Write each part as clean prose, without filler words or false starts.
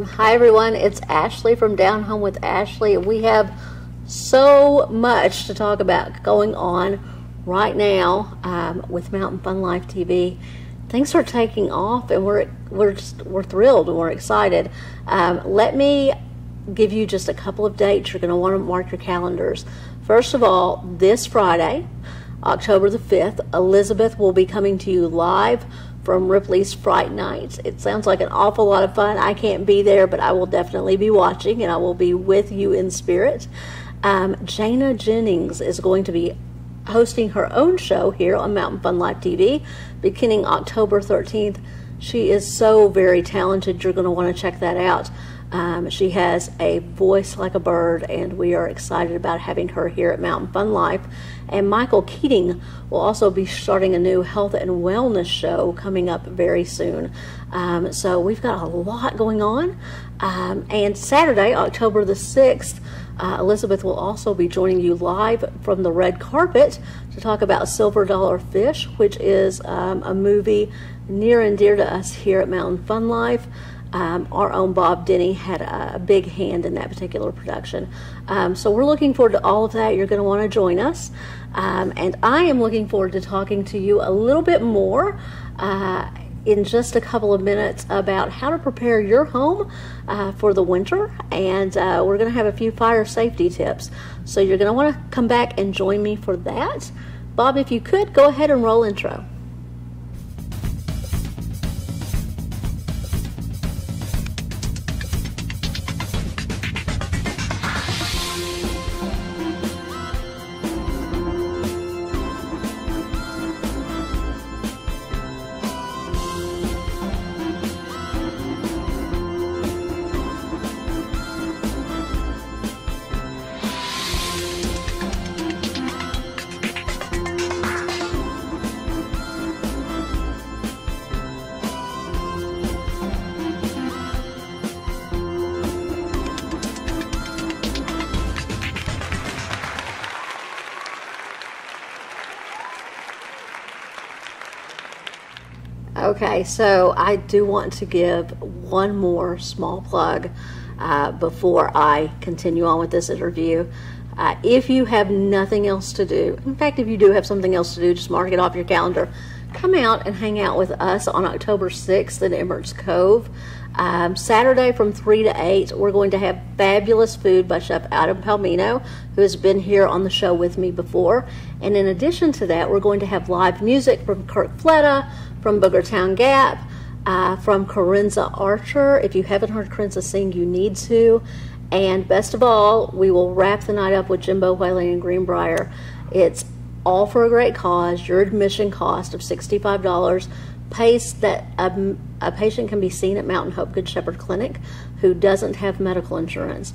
Hi everyone, it's Ashley from Down Home with Ashley. We have so much to talk about going on right now with Mountain Fun Life TV. Things are taking off, and we're thrilled and we're excited. Let me give you just a couple of dates you're going to want to mark your calendars. First of all, this Friday, October the 5th, Elizabeth will be coming to you live from Ripley's Fright Nights. It sounds like an awful lot of fun. I can't be there, but I will definitely be watching, and I will be with you in spirit. Jana Jennings is going to be hosting her own show here on Mountain Fun Life TV beginning October 13th. She is so very talented. You're going to want to check that out. She has a voice like a bird, and we are excited about having her here at Mountain Fun Life. And Michael Keating will also be starting a new health and wellness show coming up very soon. So we've got a lot going on. And Saturday, October the 6th, Elizabeth will also be joining you live from the red carpet to talk about Silver Dollar Fish, which is a movie near and dear to us here at Mountain Fun Life. Our own Bob Denny had a big hand in that particular production. So we're looking forward to all of that. You're going to want to join us. And I am looking forward to talking to you a little bit more in just a couple of minutes about how to prepare your home for the winter. And we're going to have a few fire safety tips. So you're going to want to come back and join me for that. Bob, if you could, go ahead and roll intro. Okay, so I do want to give one more small plug before I continue on with this interview. If you have nothing else to do, in fact, if you do have something else to do, just mark it off your calendar. Come out and hang out with us on October 6th in Emmert's Cove. Saturday from 3 to 8, we're going to have fabulous food by Chef Adam Palmino, who has been here on the show with me before. And in addition to that, we're going to have live music from Kirk Fletta, from Boogertown Gap, from Corinza Archer. If you haven't heard Corinza sing, you need to. And best of all, we will wrap the night up with Jimbo Whaley and Greenbrier. It's all for a great cause. Your admission cost of $65 pays that a patient can be seen at Mountain Hope Good Shepherd Clinic who doesn't have medical insurance.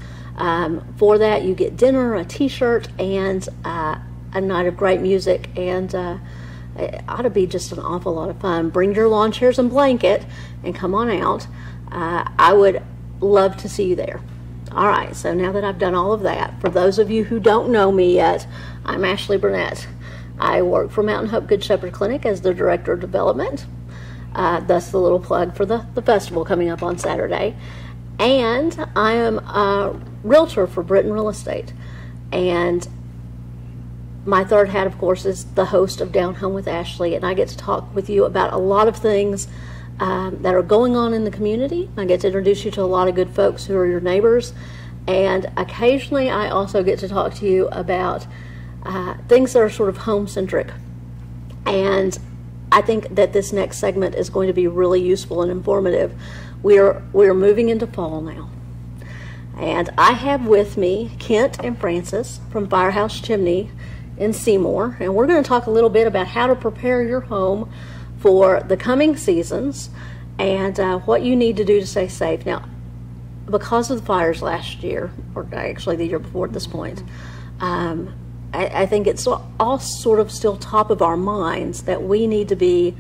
For that, you get dinner, a t-shirt, and a night of great music, and it ought to be just an awful lot of fun. Bring your lawn chairs and blanket and come on out. I would love to see you there. All right, so now that I've done all of that, for those of you who don't know me yet, I'm Ashley Burnett. I work for Mountain Hope Good Shepherd Clinic as the Director of Development. Thus the little plug for the festival coming up on Saturday. And I am a realtor for Britton Real Estate. And my third hat, of course, is the host of Down Home with Ashley, and I get to talk with you about a lot of things that are going on in the community. I get to introduce you to a lot of good folks who are your neighbors, and occasionally I also get to talk to you about things that are sort of home-centric. And I think that this next segment is going to be really useful and informative. We're moving into fall now. And I have with me Kent and Francis from Firehouse Chimney in Seymour, and we're going to talk a little bit about how to prepare your home for the coming seasons and what you need to do to stay safe. Now, because of the fires last year, or actually the year before at this point, I think it's all sort of still top of our minds that we need to be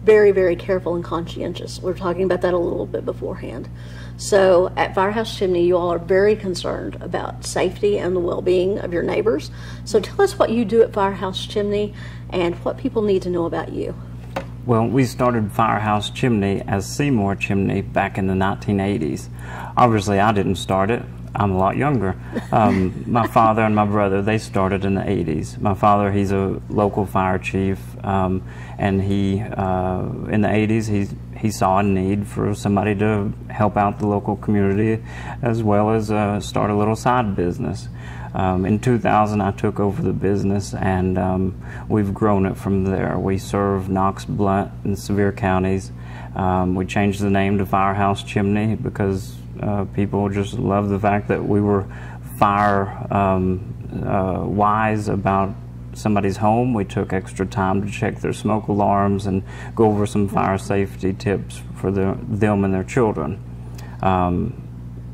very, very careful and conscientious. We were talking about that a little bit beforehand. So at Firehouse Chimney, you all are very concerned about safety and the well-being of your neighbors. So tell us what you do at Firehouse Chimney and what people need to know about you. Well, we started Firehouse Chimney as Seymour Chimney back in the 1980s. Obviously, I didn't start it. I'm a lot younger. My father and my brother, they started in the 80s. My father, he's a local fire chief, and he, in the 80s, he saw a need for somebody to help out the local community as well as start a little side business. In 2000, I took over the business, and we've grown it from there. We serve Knox, Blount, and Sevier counties. We changed the name to Firehouse Chimney because people just love the fact that we were fire wise about somebody's home. We took extra time to check their smoke alarms and go over some fire safety tips for them and their children.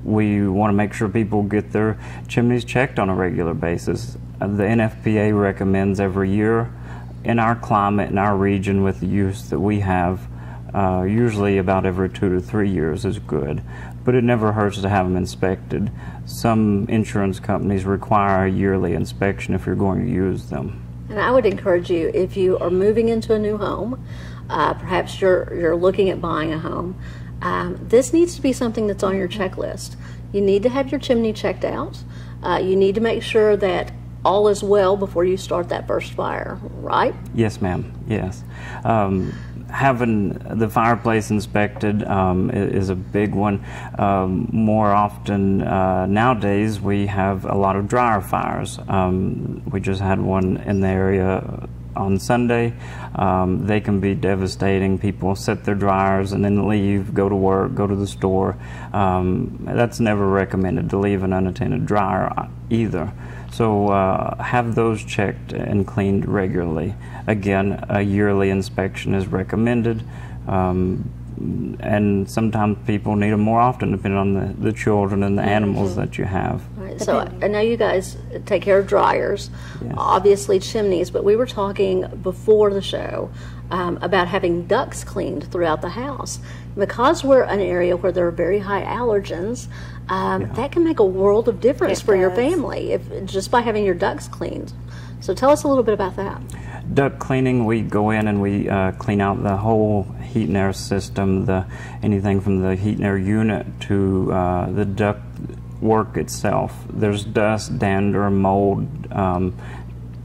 We want to make sure people get their chimneys checked on a regular basis. The NFPA recommends every year in our climate, in our region, with the use that we have, usually about every 2 to 3 years is good, but it never hurts to have them inspected. Some insurance companies require a yearly inspection if you're going to use them. And I would encourage you, if you are moving into a new home, perhaps you're looking at buying a home, this needs to be something that's on your checklist. You need to have your chimney checked out. You need to make sure that all is well before you start that first fire, right? Yes, ma'am. Yes. Having the fireplace inspected is a big one. More often nowadays we have a lot of dryer fires. We just had one in the area on Sunday. They can be devastating. People set their dryers and then leave, go to work, go to the store. That's never recommended, to leave an unattended dryer either. So have those checked and cleaned regularly. Again, a yearly inspection is recommended, and sometimes people need them more often depending on the children and the animals that you have. Right, so I know you guys take care of dryers, yes, obviously chimneys, but we were talking before the show about having ducts cleaned throughout the house. Because we're an area where there are very high allergens, that can make a world of difference for your family just by having your ducts cleaned. So tell us a little bit about that. Duct cleaning, we go in and we clean out the whole heat and air system, anything from the heat and air unit to the duct work itself. There's dust, dander, mold,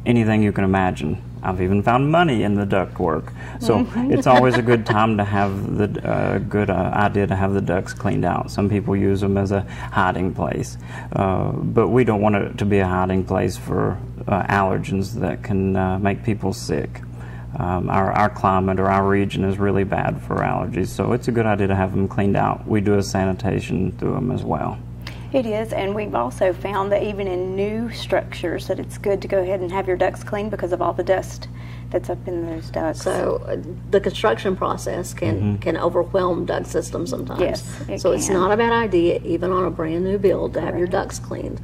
anything you can imagine. I've even found money in the duct work. So it's always a good time to have the good idea to have the ducts cleaned out. Some people use them as a hiding place, but we don't want it to be a hiding place for allergens that can make people sick. Our climate or our region is really bad for allergies, so it's a good idea to have them cleaned out. We do a sanitation through them as well. It is, and we've also found that even in new structures that it's good to go ahead and have your ducts cleaned because of all the dust that's up in those ducts. So the construction process can overwhelm duct systems sometimes. Yes, so it's not a bad idea, even on a brand new build, to have your ducts cleaned.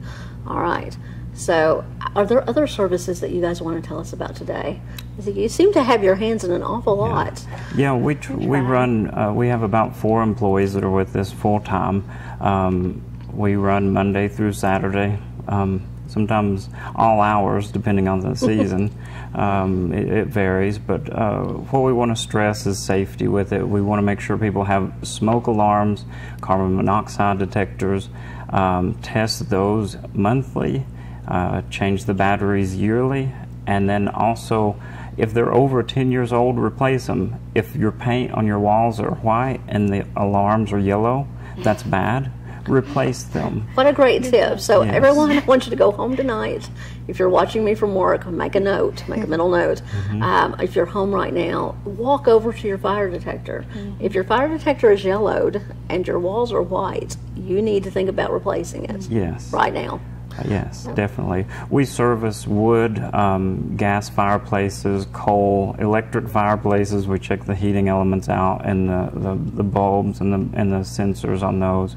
All right. So are there other services that you guys want to tell us about today? You seem to have your hands in an awful lot. Yeah, we run, we have about 4 employees that are with us full time. We run Monday through Saturday, sometimes all hours depending on the season. It varies, but what we want to stress is safety with it. We want to make sure people have smoke alarms, carbon monoxide detectors, test those monthly, change the batteries yearly, and then also if they're over 10 years old, replace them. If your paint on your walls are white and the alarms are yellow, that's bad. Replace them. What a great tip. So everyone, I want you to go home tonight. If you're watching me from work, make a note, make a mental note. If you're home right now, walk over to your fire detector. If your fire detector is yellowed and your walls are white, you need to think about replacing it right now. Yes, definitely. We service wood, gas fireplaces, coal, electric fireplaces. We check the heating elements out and the bulbs and the sensors on those.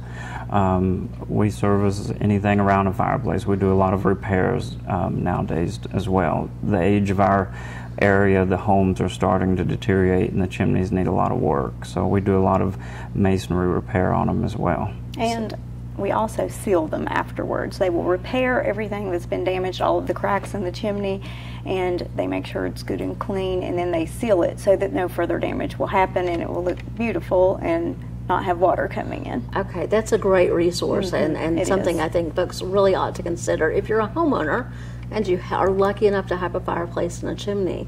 We service anything around a fireplace. We do a lot of repairs nowadays as well. The age of our area, the homes are starting to deteriorate and the chimneys need a lot of work. So we do a lot of masonry repair on them as well. And we also seal them afterwards. They will repair everything that's been damaged, all of the cracks in the chimney, and they make sure it's good and clean, and then they seal it so that no further damage will happen and it will look beautiful and not have water coming in. Okay, that's a great resource, and something I think folks really ought to consider. If you're a homeowner and you are lucky enough to have a fireplace and a chimney,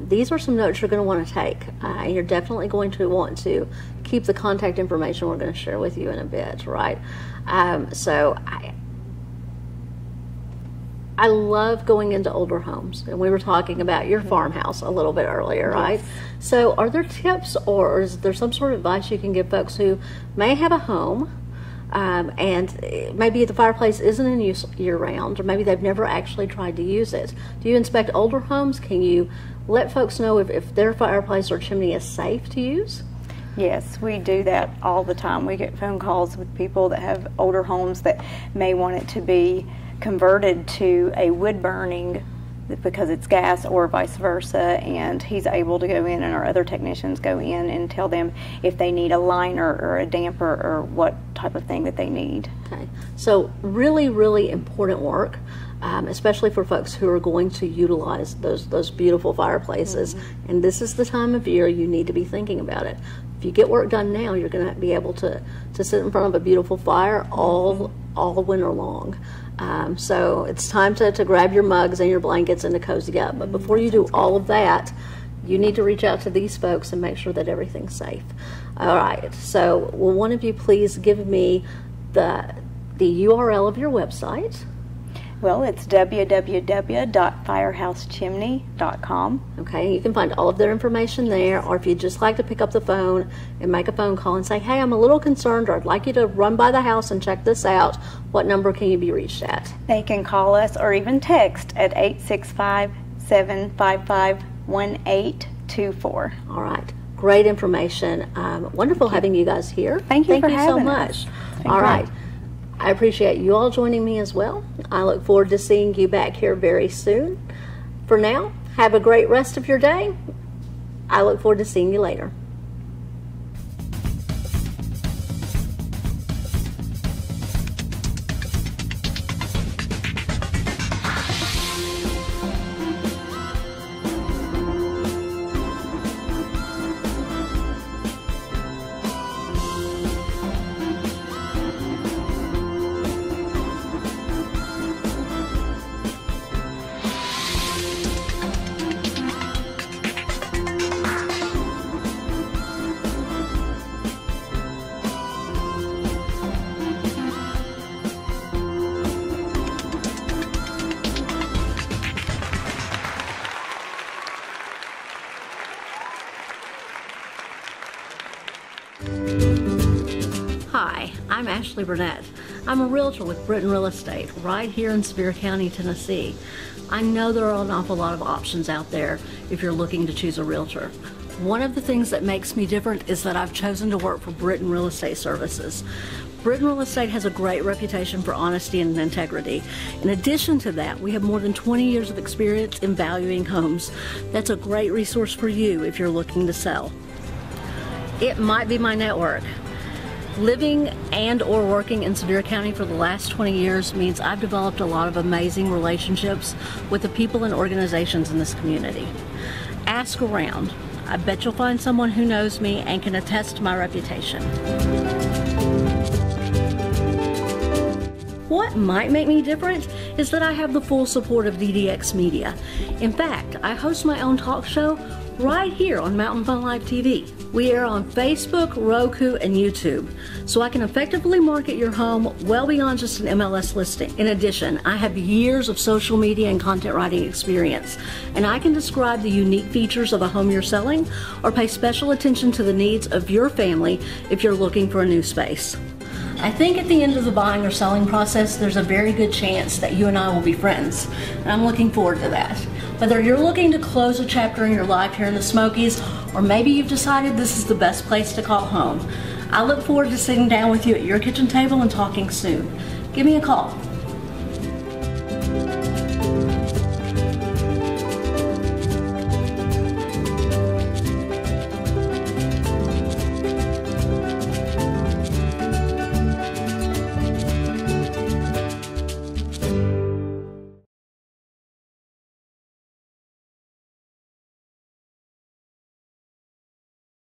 these are some notes you're going to want to take. You're definitely going to want to keep the contact information we're going to share with you in a bit, right? So I love going into older homes, and we were talking about your farmhouse a little bit earlier, right? Yes. So are there tips, or is there some sort of advice you can give folks who may have a home and maybe the fireplace isn't in use year-round, or maybe they've never actually tried to use it? Do you inspect older homes? Can you let folks know if their fireplace or chimney is safe to use? Yes, we do that all the time. We get phone calls with people that have older homes that may want it to be converted to a wood burning because it's gas, or vice versa, and he's able to go in, and our other technicians go in and tell them if they need a liner or a damper or what type of thing that they need. Okay, so really, really important work, especially for folks who are going to utilize those beautiful fireplaces. And this is the time of year you need to be thinking about it. If you get work done now, you're going to be able to sit in front of a beautiful fire all winter long. So it's time to grab your mugs and your blankets and to cozy up. But before you do all of that, you need to reach out to these folks and make sure that everything's safe. All right, so will one of you please give me the URL of your website? Well, it's www.firehousechimney.com. Okay, you can find all of their information there, or if you'd just like to pick up the phone and make a phone call and say, hey, I'm a little concerned, or I'd like you to run by the house and check this out, what number can you be reached at? They can call us or even text at 865-755-1824. All right, great information. Wonderful having you guys here. Thank you for having so much. us. All right. I appreciate you all joining me as well. I look forward to seeing you back here very soon. For now, have a great rest of your day. I look forward to seeing you later. Hi, I'm Ashley Burnett. I'm a realtor with Britton Real Estate right here in Spear County, Tennessee. I know there are an awful lot of options out there if you're looking to choose a realtor. One of the things that makes me different is that I've chosen to work for Britton Real Estate Services. Britton Real Estate has a great reputation for honesty and integrity. In addition to that, we have more than 20 years of experience in valuing homes. That's a great resource for you if you're looking to sell. It might be my network. Living and or working in Sevier County for the last 20 years means I've developed a lot of amazing relationships with the people and organizations in this community. Ask around. I bet you'll find someone who knows me and can attest to my reputation. What might make me different is that I have the full support of DDX Media. In fact, I host my own talk show right here on Mountain Fun Live TV. We air on Facebook, Roku, and YouTube, so I can effectively market your home well beyond just an MLS listing. In addition, I have years of social media and content writing experience, and I can describe the unique features of a home you're selling or pay special attention to the needs of your family if you're looking for a new space. I think at the end of the buying or selling process, there's a very good chance that you and I will be friends, and I'm looking forward to that. Whether you're looking to close a chapter in your life here in the Smokies, or maybe you've decided this is the best place to call home, I look forward to sitting down with you at your kitchen table and talking soon. Give me a call.